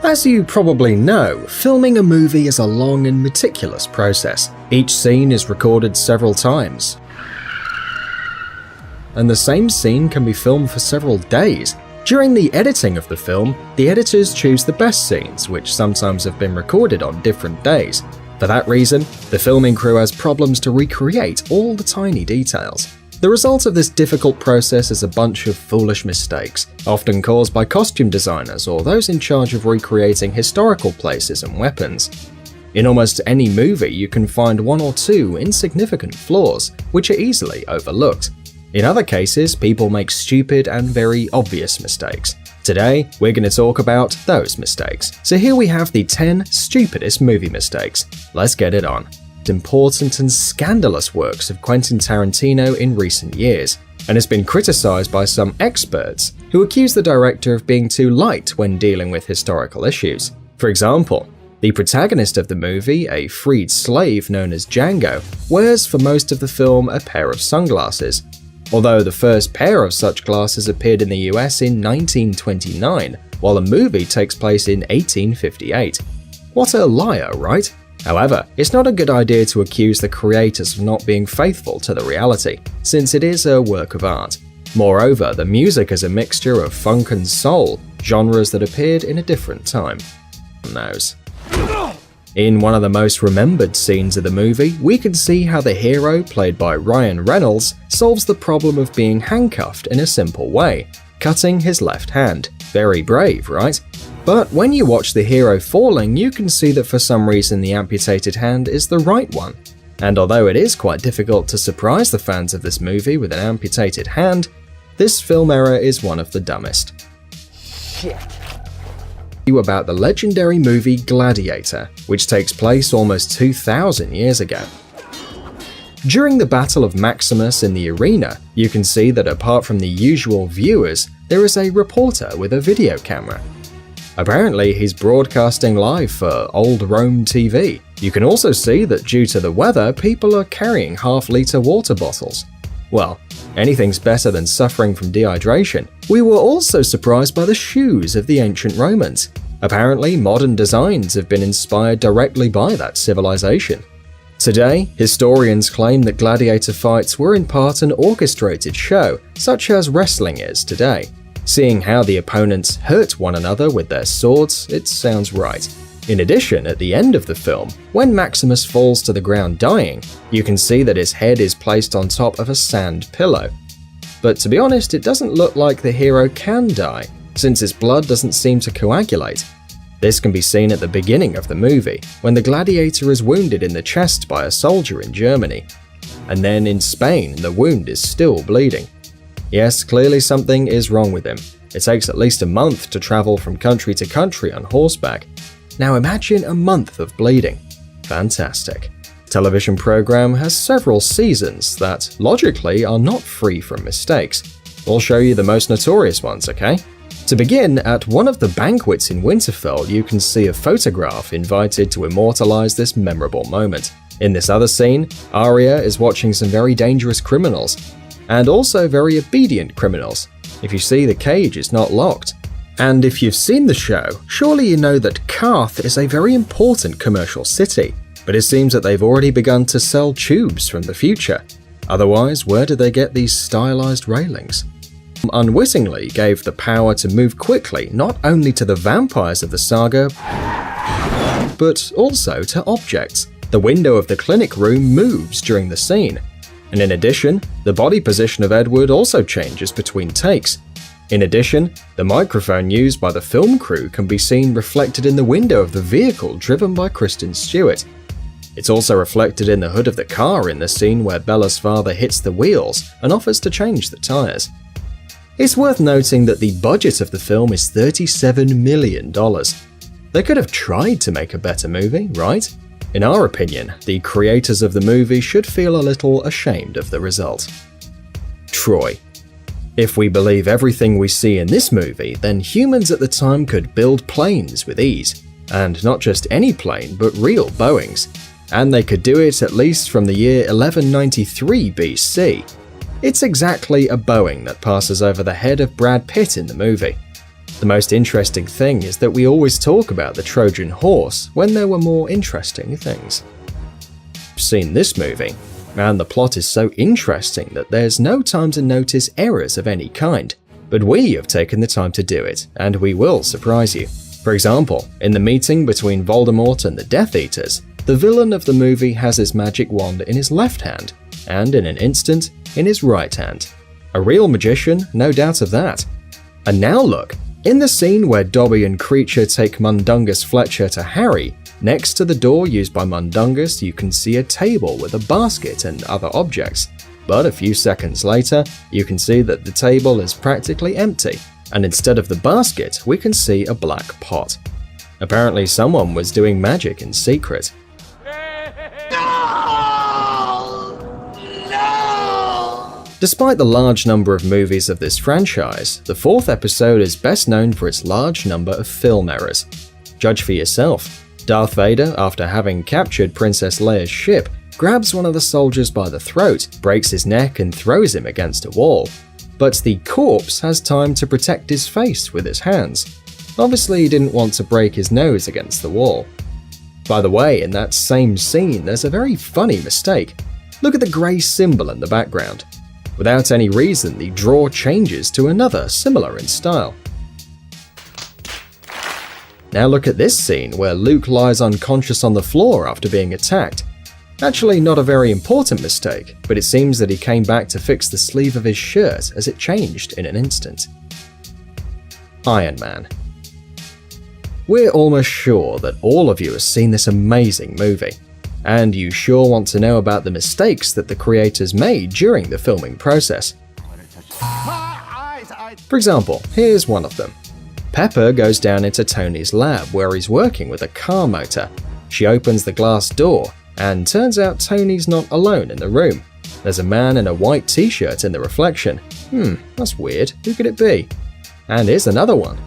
As you probably know, filming a movie is a long and meticulous process. Each scene is recorded several times, and the same scene can be filmed for several days. During the editing of the film, the editors choose the best scenes, which sometimes have been recorded on different days. For that reason, the filming crew has problems to recreate all the tiny details. The result of this difficult process is a bunch of foolish mistakes, often caused by costume designers or those in charge of recreating historical places and weapons. In almost any movie, you can find one or two insignificant flaws, which are easily overlooked. In other cases, people make stupid and very obvious mistakes. Today, we're going to talk about those mistakes. So here we have the 10 stupidest movie mistakes. Let's get it on. Important and scandalous works of Quentin Tarantino in recent years, and has been criticized by some experts who accuse the director of being too light when dealing with historical issues. For example, the protagonist of the movie, a freed slave known as Django, wears for most of the film a pair of sunglasses, although the first pair of such glasses appeared in the US in 1929, while the movie takes place in 1858. What a liar, right? However, it's not a good idea to accuse the creators of not being faithful to the reality, since it is a work of art. Moreover, the music is a mixture of funk and soul, genres that appeared in a different time. In one of the most remembered scenes of the movie, we can see how the hero, played by Ryan Reynolds, solves the problem of being handcuffed in a simple way, cutting his left hand. Very brave, right? But when you watch the hero falling, you can see that for some reason the amputated hand is the right one. And although it is quite difficult to surprise the fans of this movie with an amputated hand, this film error is one of the dumbest. Shit. About the legendary movie Gladiator, which takes place almost 2,000 years ago. During the Battle of Maximus in the arena, you can see that apart from the usual viewers, there is a reporter with a video camera. Apparently, he's broadcasting live for Old Rome TV. You can also see that due to the weather, people are carrying half-liter water bottles. Well, anything's better than suffering from dehydration. We were also surprised by the shoes of the ancient Romans. Apparently, modern designs have been inspired directly by that civilization. Today, historians claim that gladiator fights were in part an orchestrated show, such as wrestling is today. Seeing how the opponents hurt one another with their swords, it sounds right. In addition, at the end of the film, when Maximus falls to the ground dying, you can see that his head is placed on top of a sand pillow. But to be honest, it doesn't look like the hero can die, since his blood doesn't seem to coagulate. This can be seen at the beginning of the movie, when the gladiator is wounded in the chest by a soldier in Germany. And then in Spain, the wound is still bleeding. Yes, clearly something is wrong with him. It takes at least a month to travel from country to country on horseback. Now imagine a month of bleeding. Fantastic. The television program has several seasons that, logically, are not free from mistakes. We'll show you the most notorious ones, okay? To begin, at one of the banquets in Winterfell, you can see a photograph invited to immortalize this memorable moment. In this other scene, Arya is watching some very dangerous criminals, and also very obedient criminals. If you see, the cage is not locked. And if you've seen the show, surely you know that Karth is a very important commercial city, but it seems that they've already begun to sell tubes from the future. Otherwise, where did they get these stylized railings? Unwittingly gave the power to move quickly not only to the vampires of the saga, but also to objects. The window of the clinic room moves during the scene. And in addition, the body position of Edward also changes between takes. In addition, the microphone used by the film crew can be seen reflected in the window of the vehicle driven by Kristen Stewart. It's also reflected in the hood of the car in the scene where Bella's father hits the wheels and offers to change the tires. It's worth noting that the budget of the film is $37 million. They could have tried to make a better movie, right? In our opinion, the creators of the movie should feel a little ashamed of the result. Troy. If we believe everything we see in this movie, then humans at the time could build planes with ease. And not just any plane, but real Boeings. And they could do it at least from the year 1193 BC. It's exactly a Boeing that passes over the head of Brad Pitt in the movie. The most interesting thing is that we always talk about the Trojan horse when there were more interesting things. I've seen this movie, and the plot is so interesting that there's no time to notice errors of any kind, but we have taken the time to do it, and we will surprise you. For example, in the meeting between Voldemort and the Death Eaters, the villain of the movie has his magic wand in his left hand, and in an instant, in his right hand. A real magician, no doubt of that. And now look, in the scene where Dobby and Creature take Mundungus Fletcher to Harry, next to the door used by Mundungus you can see a table with a basket and other objects. But a few seconds later, you can see that the table is practically empty, and instead of the basket, we can see a black pot. Apparently someone was doing magic in secret. Despite the large number of movies of this franchise, the fourth episode is best known for its large number of film errors. Judge for yourself. Darth Vader, after having captured Princess Leia's ship, grabs one of the soldiers by the throat, breaks his neck and throws him against a wall. But the corpse has time to protect his face with his hands. Obviously he didn't want to break his nose against the wall. By the way, in that same scene there's a very funny mistake. Look at the grey symbol in the background. Without any reason, the drawer changes to another similar in style. Now look at this scene where Luke lies unconscious on the floor after being attacked. Actually not a very important mistake, but it seems that he came back to fix the sleeve of his shirt as it changed in an instant. Iron Man. We're almost sure that all of you have seen this amazing movie, and you sure want to know about the mistakes that the creators made during the filming process. For example, here's one of them. Pepper goes down into Tony's lab where he's working with a car motor. She opens the glass door, and turns out Tony's not alone in the room. There's a man in a white t-shirt in the reflection. That's weird. Who could it be? And here's another one.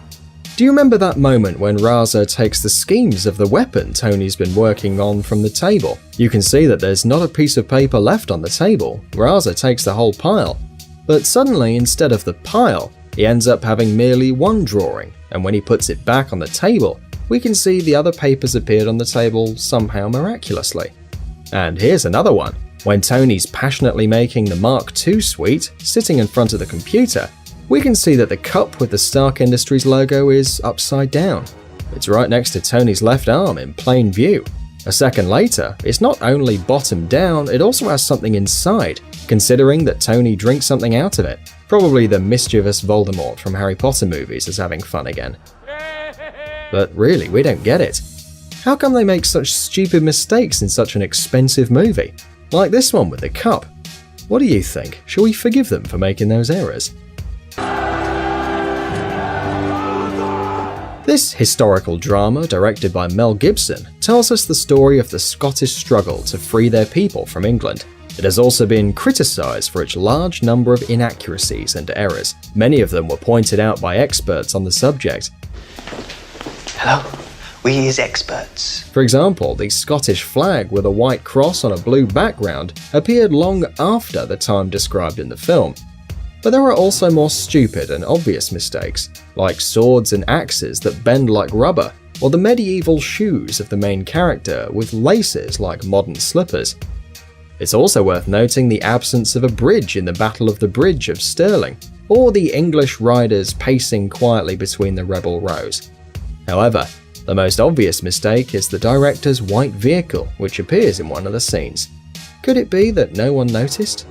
Do you remember that moment when Raza takes the schemes of the weapon Tony's been working on from the table? You can see that there's not a piece of paper left on the table. Raza takes the whole pile. But suddenly, instead of the pile, he ends up having merely one drawing, and when he puts it back on the table, we can see the other papers appeared on the table somehow miraculously. And here's another one. When Tony's passionately making the Mark II suite, sitting in front of the computer, we can see that the cup with the Stark Industries logo is upside down. It's right next to Tony's left arm in plain view. A second later, it's not only bottom down, it also has something inside, considering that Tony drinks something out of it. Probably the mischievous Voldemort from Harry Potter movies is having fun again. But really, we don't get it. How come they make such stupid mistakes in such an expensive movie? Like this one with the cup. What do you think? Shall we forgive them for making those errors? This historical drama, directed by Mel Gibson, tells us the story of the Scottish struggle to free their people from England. It has also been criticised for its large number of inaccuracies and errors. Many of them were pointed out by experts on the subject. Hello, we is experts. For example, the Scottish flag with a white cross on a blue background appeared long after the time described in the film. But there are also more stupid and obvious mistakes, like swords and axes that bend like rubber, or the medieval shoes of the main character with laces like modern slippers. It's also worth noting the absence of a bridge in the Battle of the Bridge of Stirling, or the English riders pacing quietly between the rebel rows. However, the most obvious mistake is the director's white vehicle, which appears in one of the scenes. Could it be that no one noticed?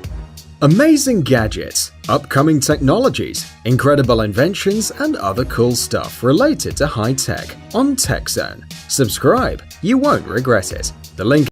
Amazing gadgets, upcoming technologies, incredible inventions, and other cool stuff related to high tech on TechZone. Subscribe, you won't regret it. The link